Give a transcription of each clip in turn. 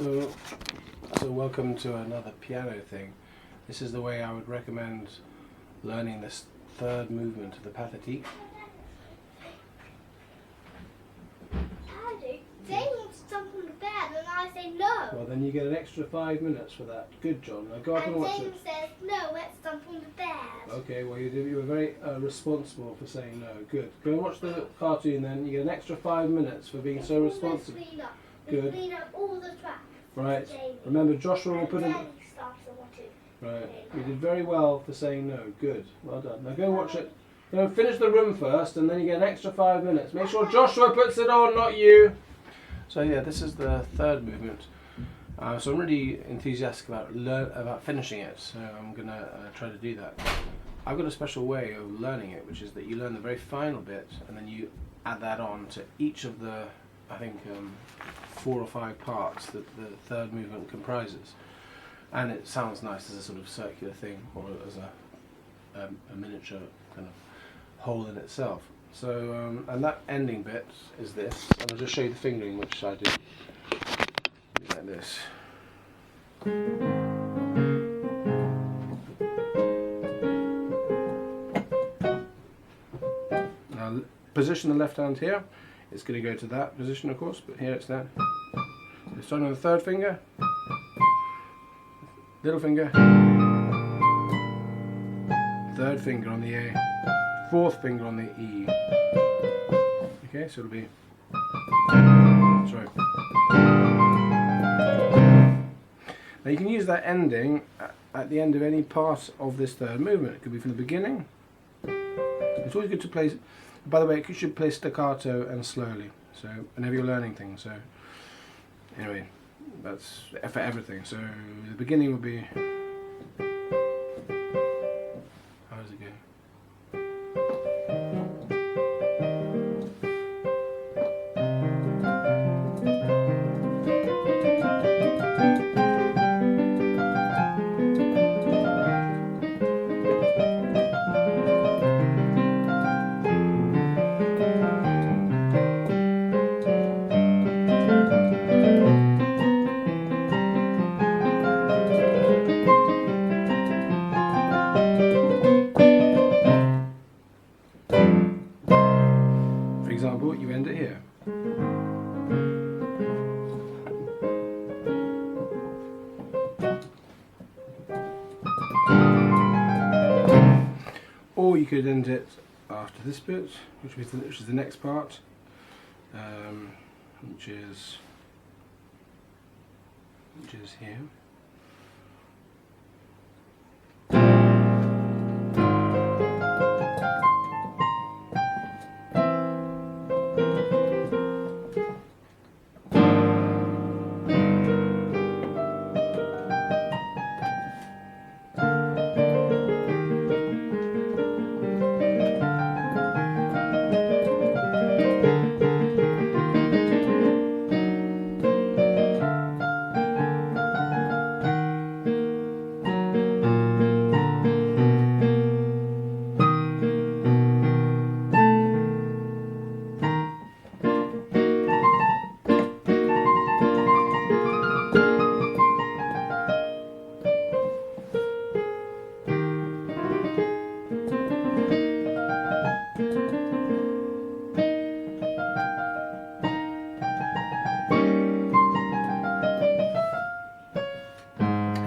So welcome to another piano thing. This is the way I would recommend learning this third movement of the Pathétique. Daddy, they want to jump on the bed and I say no. Well, then you get an extra 5 minutes for that. Good, John. Now go up and watch it. James says no, let's jump on the bed. Okay, well you were very responsible for saying no. Good. Go and watch the cartoon then. You get an extra 5 minutes for being so responsible. Good. Clean up all the tracks. Right. Jamie. Remember, Joshua will put in. Daddy starts to watch it. Right. You did very well for saying no. Good. Well done. Now go and watch it. Go and finish the room first, and then you get an extra 5 minutes. Make sure Joshua puts it on, not you. So yeah, this is the third movement. So I'm really enthusiastic about finishing it. So I'm gonna try to do that. I've got a special way of learning it, which is that you learn the very final bit, and then you add that on to each of the, I think, 4 or 5 parts that the third movement comprises. And it sounds nice as a sort of circular thing, or as a miniature kind of whole in itself. So, and that ending bit is this, and I'll just show you the fingering, which I do like this. Now, position the left hand here. It's going to go to that position, of course, but here it's there. So starting on the third finger, little finger, third finger on the A, fourth finger on the E. Okay, so it'll be, sorry. Now you can use that ending at the end of any part of this third movement. It could be from the beginning. It's always good to play, by the way, you should play staccato and slowly, so whenever you're learning things. So anyway, that's for everything. So the beginning will be, how does it go? For example, you end it here. Or you could end it after this bit, which is the next part, which is here.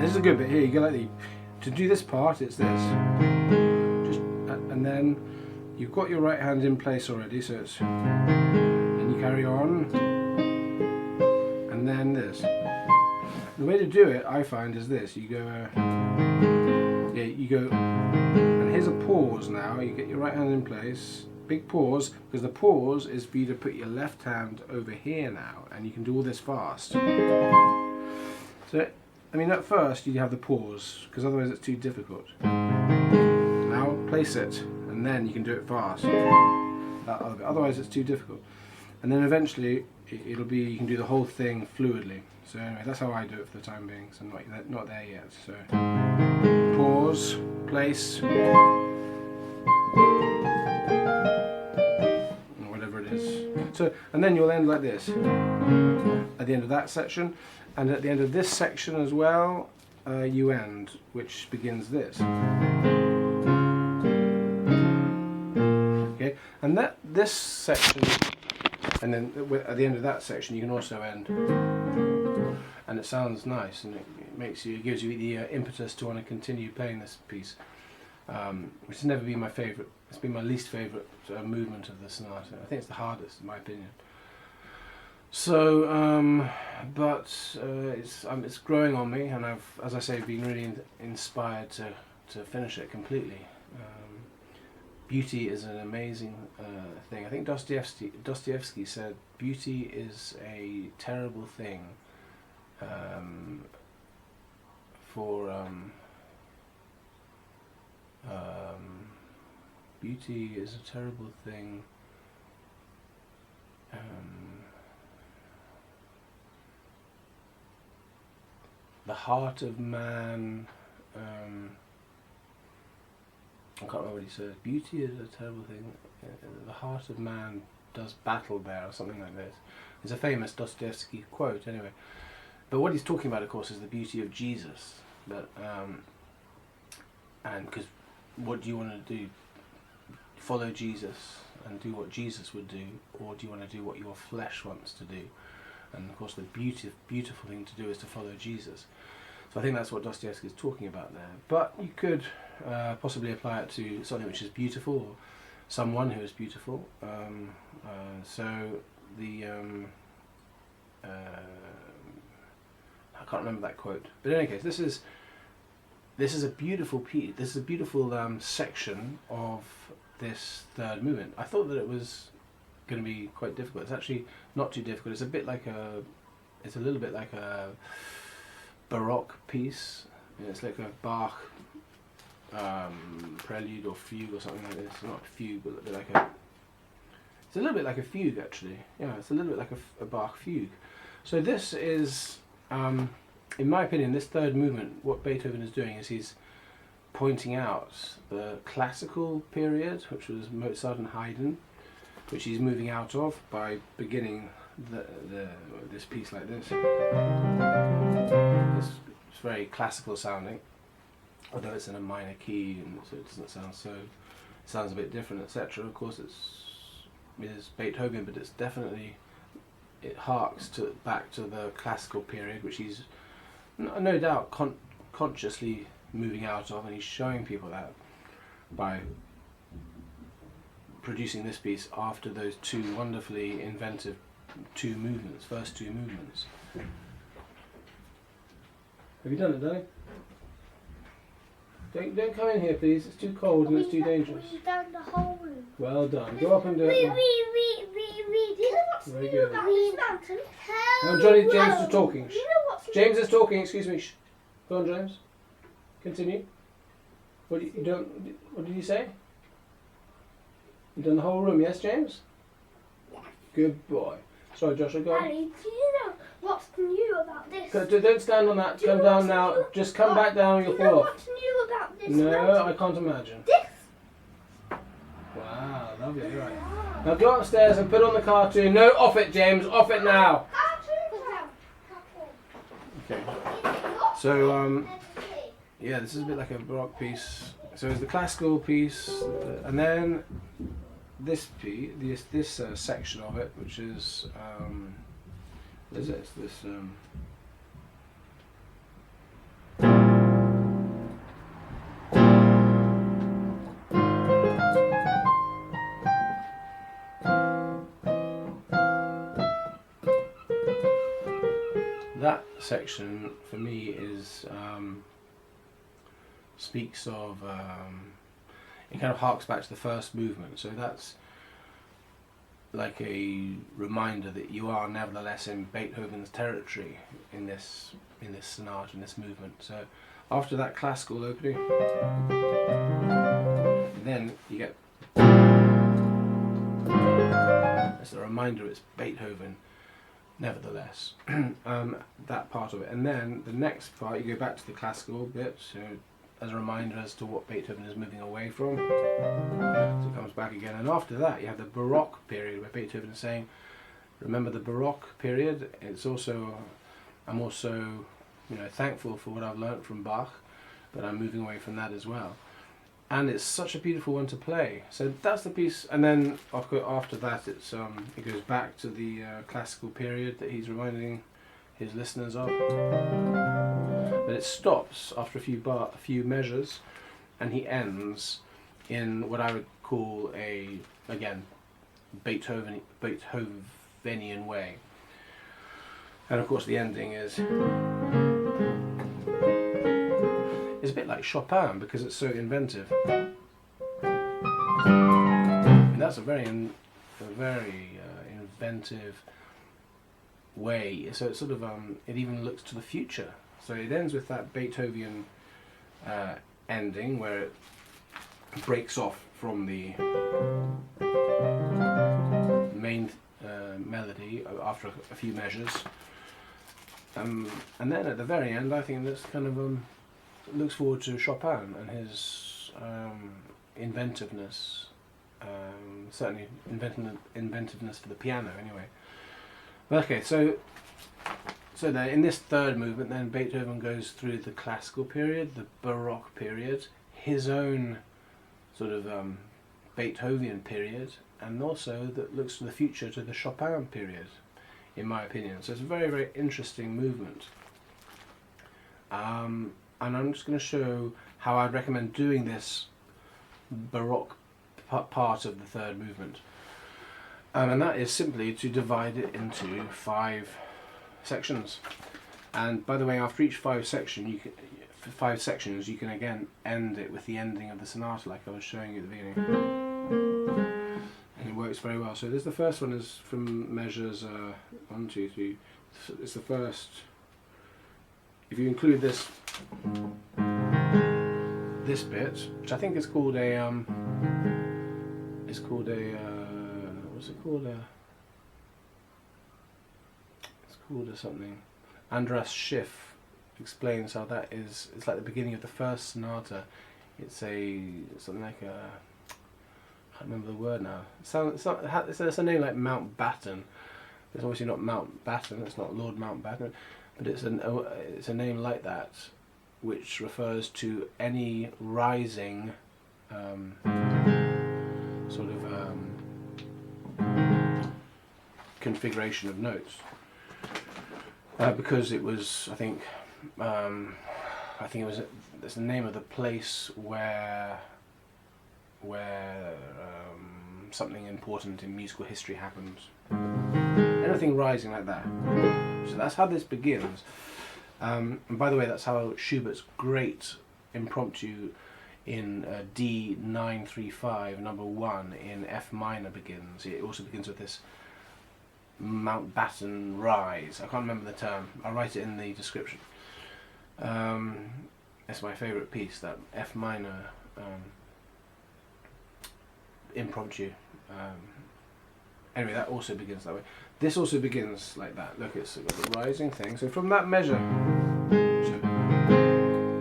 This is a good bit here. You go like to do this part. It's this, and then you've got your right hand in place already. So it's, and you carry on, and then this. The way to do it, I find, is this. You go, yeah, you go, and here's a pause. Now you get your right hand in place. Big pause, because the pause is for you to put your left hand over here now, and you can do all this fast. So, I mean, at first you have the pause, because otherwise it's too difficult. Now place it, and then you can do it fast. That other bit. Otherwise it's too difficult. And then eventually it'll be, you can do the whole thing fluidly. So anyway, that's how I do it for the time being. So I'm not there yet. So pause, place, whatever it is. So, and then you'll end like this at the end of that section. And at the end of this section as well, you end, which begins this. Okay, and this section, and then at the end of that section, you can also end, and it sounds nice, and it gives you the impetus to want to continue playing this piece, which has never been my favourite. It's been my least favourite movement of the sonata. I think it's the hardest, in my opinion. So, it's growing on me, and I've, as I say, been really inspired to finish it completely. Beauty is an amazing thing. I think Dostoevsky said, "Beauty is a terrible thing beauty is a terrible thing." The heart of man, I can't remember what he says. Beauty is a terrible thing. The heart of man does battle there, or something like this. It's a famous Dostoevsky quote, anyway. But what he's talking about, of course, is the beauty of Jesus. But and because what do you want to do? Follow Jesus and do what Jesus would do, or do you want to do what your flesh wants to do? And of course, the beautiful thing to do is to follow Jesus. So I think that's what Dostoevsky is talking about there. But you could possibly apply it to something which is beautiful, or someone who is beautiful. So the I can't remember that quote. But in any case, this is a beautiful piece. This is a beautiful section of this third movement. I thought that it was going to be quite difficult. It's actually not too difficult. It's a little bit like a Baroque piece. It's like a Bach prelude or fugue or something like this. Not a fugue, but a bit like a. It's a little bit like a fugue, actually. Yeah, it's a little bit like a Bach fugue. So this is, in my opinion, this third movement. What Beethoven is doing is he's pointing out the classical period, which was Mozart and Haydn, which he's moving out of by beginning this piece like this. It's very classical sounding, although it's in a minor key, and so it doesn't sound so. It sounds a bit different, etc. Of course, it is Beethoven, but it's definitely, it harks back to the classical period, which he's no doubt consciously moving out of, and he's showing people that by producing this piece after those two wonderfully inventive first two movements. Have you done it, darling? Don't come in here, please. It's too cold and it's too dangerous. We've done the whole room. Well done. Go up and do it. Do you know what's Very new good. about this mountain? No, James is talking. Do you know what's James is talking. Excuse me. Shh. Go on, James. Continue. What did you say? You done the whole room, yes, James? Yes. Good boy. Sorry, Joshua, go on. Daddy, do you know what's new about this? Don't stand on that. Come down now. Just come back down. You'll Do you know fall off. what's new about this No, mountain? I can't imagine. This. Wow, lovely. Right. Now go upstairs and put on the cartoon. No, off it, James. Off it now. Okay. So yeah, this is a bit like a Baroque piece. So it's the classical piece, and then this piece, this section of it, which is what is it? It's this. That section for me is speaks of it kind of harks back to the first movement, so that's like a reminder that you are nevertheless in Beethoven's territory in this sonata, in this movement. So after that classical opening, then you get it's a reminder it's Beethoven nevertheless. That part of it, and then the next part you go back to the classical bit, so as a reminder as to what Beethoven is moving away from. So it comes back again, and after that you have the Baroque period where Beethoven is saying, remember the Baroque period, it's also I'm also, thankful for what I've learnt from Bach, but I'm moving away from that as well. And it's such a beautiful one to play. So that's the piece, and then after that, it goes back to the classical period that he's reminding his listeners of. But it stops after a few measures, and he ends in what I would call again, Beethovenian way. And of course, the ending is a bit like Chopin because it's so inventive. And that's a very inventive way. So it's sort of it even looks to the future. So it ends with that Beethoven ending where it breaks off from the main melody after a few measures, and then at the very end, I think this kind of looks forward to Chopin and his inventiveness, certainly inventiveness for the piano anyway. Okay, so there, in this third movement, then Beethoven goes through the classical period, the Baroque period, his own sort of Beethoven period, and also that looks to the future to the Chopin period, in my opinion. So it's a very, very interesting movement. And I'm just going to show how I'd recommend doing this Baroque part of the third movement. And that is simply to divide it into 5 sections. And by the way, after each 5 sections, you can again end it with the ending of the sonata, like I was showing you at the beginning. And it works very well. So the first one is from measures 1, 2, 3. It's the first. If you include this bit, which I think is called a what's it called? It's called a something. Andras Schiff explains how that is. It's like the beginning of the first sonata. It's something like a. I can't remember the word now. It's a name like Mountbatten. It's obviously not Mountbatten. It's not Lord Mountbatten, but it's a name like that, which refers to any rising sort of configuration of notes. Because it was, I think it was. It's the name of the place where something important in musical history happens. Anything rising like that. So that's how this begins. And by the way, that's how Schubert's great impromptu in D935 number 1 in F minor begins. It also begins with this Mountbatten rise. I can't remember the term. I'll write it in the description. It's my favourite piece, that F minor impromptu. Anyway, that also begins that way. This also begins like that. Look, it's got the rising thing. So from that measure,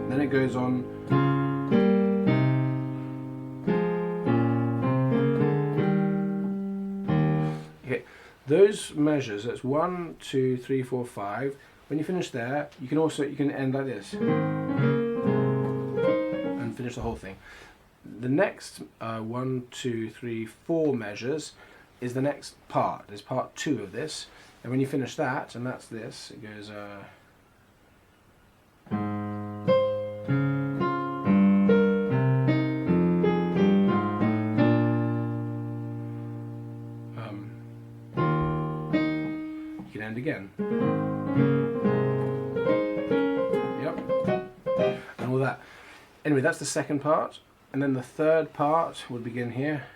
then it goes on. Okay, those measures. That's 1, 2, 3, 4, 5. When you finish there, you can end like this and finish the whole thing. The next 1, 2, 3, 4 measures is the next part. There's part 2 of this, and when you finish that, and that's this, it goes you can end again. Yep. And all that. Anyway, that's the second part. And then the third part would begin here.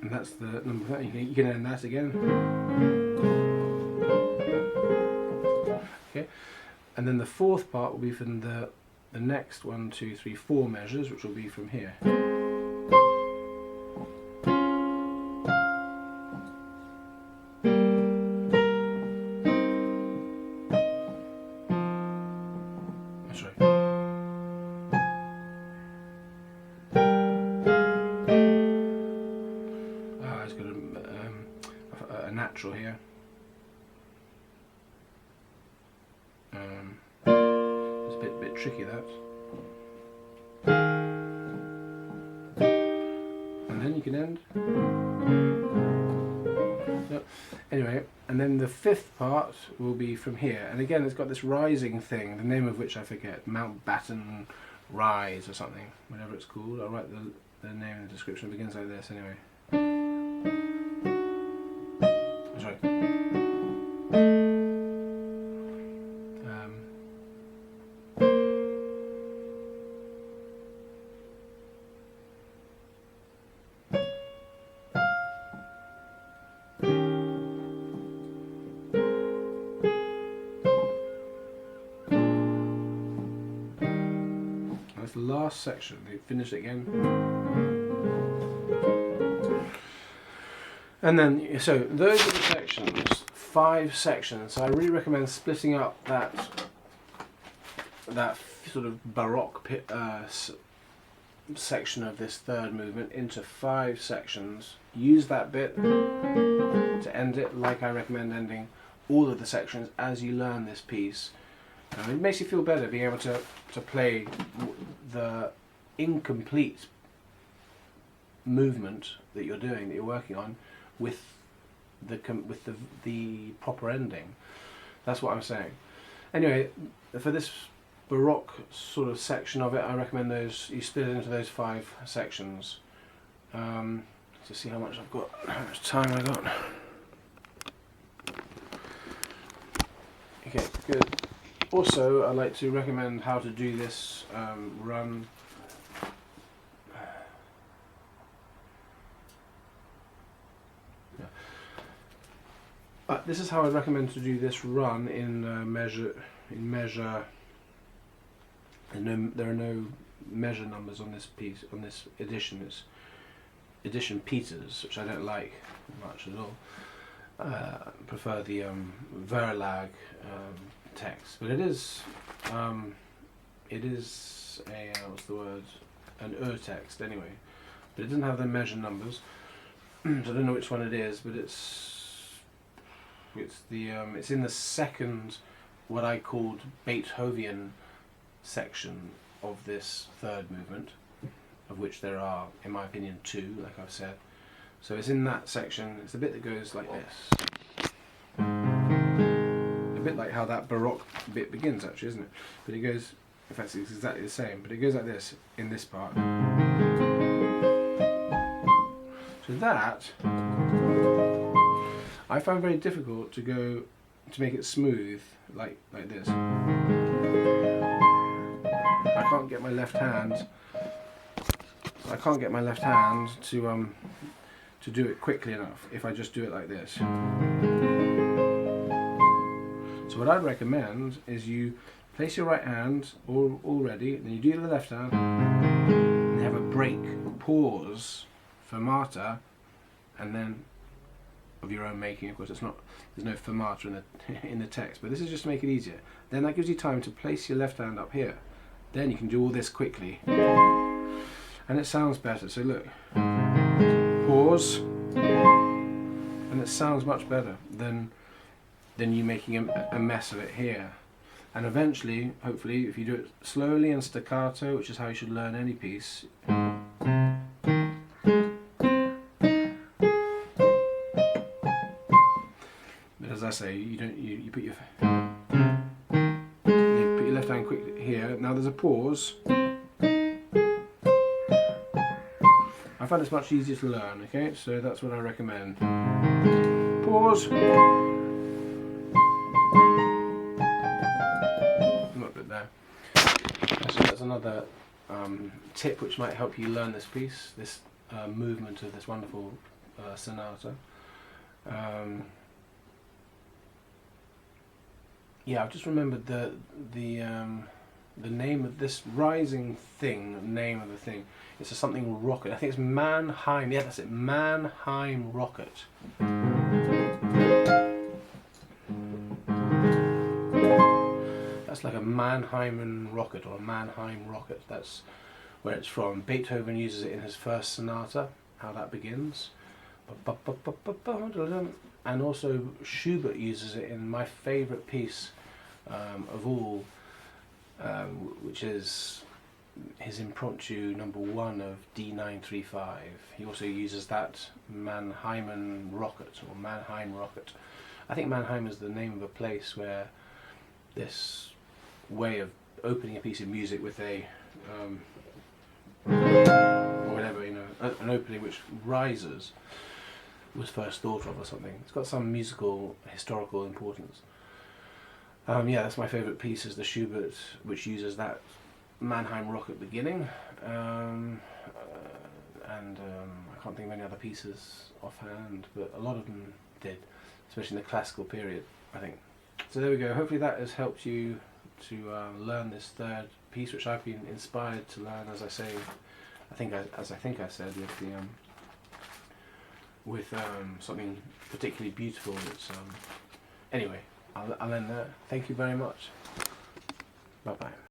And that's the number. You can end that again. Okay, and then the fourth part will be from the next 1, 2, 3, 4 measures, which will be from here. It's a bit tricky, that. And then you can end. So, anyway, and then the fifth part will be from here. And again, it's got this rising thing, the name of which I forget. Mountbatten Rise or something, whatever it's called. I'll write the name in the description. It begins like this anyway. Sorry. That's the last section. They finish it again. And then, so those are the sections, 5 sections. So I really recommend splitting up that sort of Baroque section of this third movement into 5 sections. Use that bit to end it, like I recommend ending all of the sections as you learn this piece. It makes you feel better being able to play the incomplete movement that you're doing, that you're working on, with the proper ending. That's what I'm saying. Anyway, for this Baroque sort of section of it, I recommend you split it into those 5 sections. To see how much I've got, how much time I got. Okay, good. Also, I'd like to recommend how to do this run. This is how I'd recommend to do this run in measure. And there are no measure numbers on this piece, on this edition. It's edition Peters, which I don't like much at all. I prefer the Verlag text, but it is a what's the word? An text anyway. But it doesn't have the measure numbers, so I don't know which one it is. But it's in the second, what I called Beethovenian section of this third movement, of which there are, in my opinion, 2, like I've said. So it's in that section. It's the bit that goes like this. A bit like how that Baroque bit begins, actually, isn't it? But it goes, in fact, it's exactly the same, but it goes like this in this part. So that I find very difficult to make it smooth, like this. I can't get my left hand. I can't get my left hand to do it quickly enough if I just do it like this. So what I'd recommend is you place your right hand all ready, then you do the left hand, and you have a break, pause, fermata, and then of your own making. Of course, there's no fermata in the text, but this is just to make it easier. Then that gives you time to place your left hand up here. Then you can do all this quickly, and it sounds better. So look, pause, and it sounds much better than you making a mess of it here. And eventually, hopefully, if you do it slowly and staccato, which is how you should learn any piece. But as I say, you put your left hand quick here. Now there's a pause. I find it's much easier to learn. Okay, so that's what I recommend. Pause. So that's another tip which might help you learn this piece, this movement of this wonderful sonata. Yeah, I've just remembered the name of this rising thing. The name of the thing. It's a something rocket. I think it's Mannheim. Yeah, that's it. Mannheim rocket. That's like a Mannheimen rocket or a Mannheim rocket. That's where it's from. Beethoven uses it in his first sonata, how that begins. And also Schubert uses it in my favourite piece of all, which is his impromptu number 1 of D935. He also uses that Mannheimen rocket, or Mannheim rocket. I think Mannheim is the name of a place where this way of opening a piece of music with a or whatever, you know, an opening which rises was first thought of or something. It's got some musical historical importance. Yeah, that's my favourite piece, is the Schubert, which uses that Mannheim rocket beginning, and I can't think of any other pieces offhand, but a lot of them did, especially in the classical period, I think. So there we go. Hopefully that has helped you to learn this third piece, which I've been inspired to learn, as I say. As I think I said, with something particularly beautiful. That's anyway. I'll end there. Thank you very much. Bye bye.